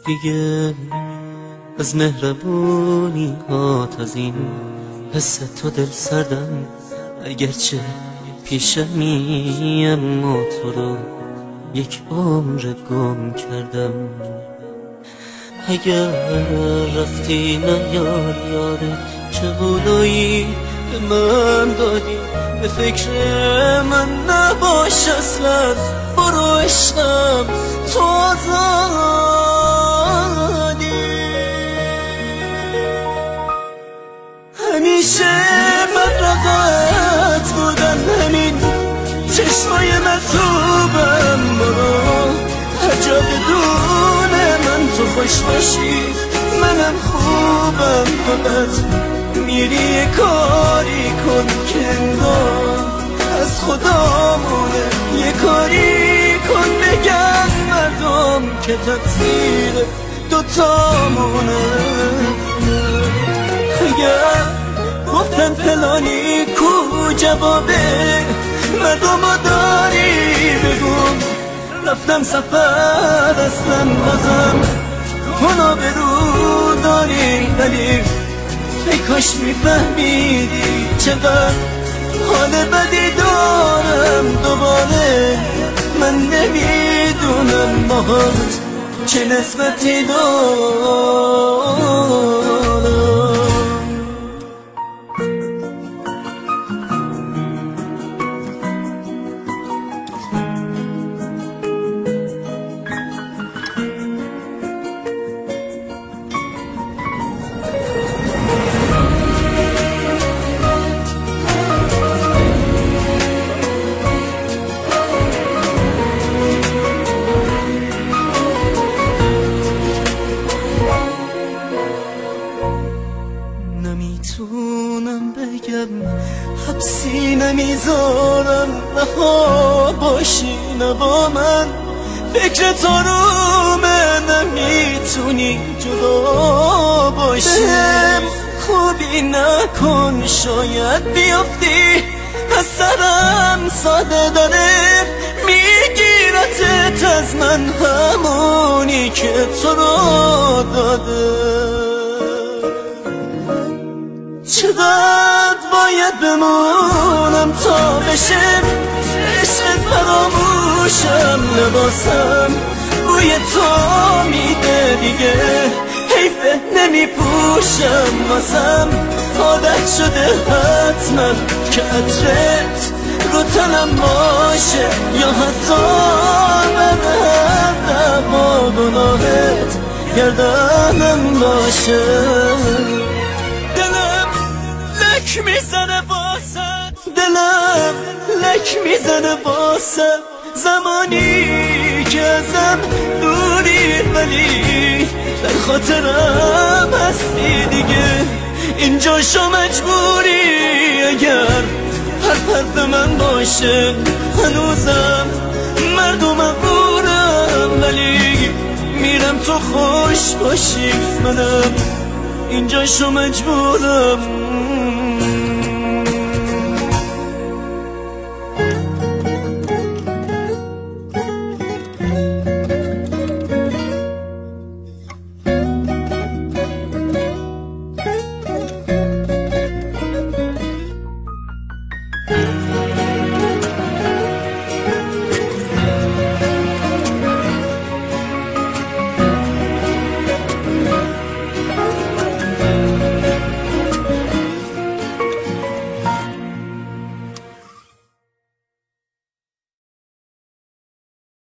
دیگه از مهربونی هات، از این حس تو دل سردم، اگرچه پیشمی اما تو رو یک عمر گم کردم. اگر رفتی نیار یاره، چه قولایی به من دادی، به فکر من نباش اصلا، برو عشقم تو آزادی. همیشه مدرقت بودن همین چشمای مطلوبم، برو هر جا بدون من تو خوش باشی منم خوبم. فقط میری یه کاری کن که انگار از خدامونه، یه کاری کن بگن مردم که تقصیر دوتامونه. اگر گفتن فلانی کو جوابه، مردم رو داری بگو رفتم سفر اصلا بازم کنو به رو داری. ولی ای کاش میفهمیدی چقدر حال بدی دارم دوباره. من نمیدونم باهات چه نسبتی دارم. نمیتونم بگم حبسی نمیذارم، رها باشی نه با من، فکر تو رو من نمیتونی جدا باشی. خوبی نکن شاید بیافتی از سرم، ساده داره میگیرتت از من همونی که تو رو داده. چقدر باید بمونم تا بشه عشقت فراموشم، لباسم بوی تو میده دیگه حیفه نمیپوشم، واسم عادت شده حتما که عطرت رو تنم باشه، یا حتی من هر با گناهت گردنم باشه. لک میزنه واسه دلم، لک میزنه واسه زمانی که ازم دوری، ولی در خاطرم هستی دیگه اینجا شو مجبوری. اگر هر حرف من باشه هنوزم مردم بورم، ولی میرم تو خوش باشی منم اینجا شو مجبورم.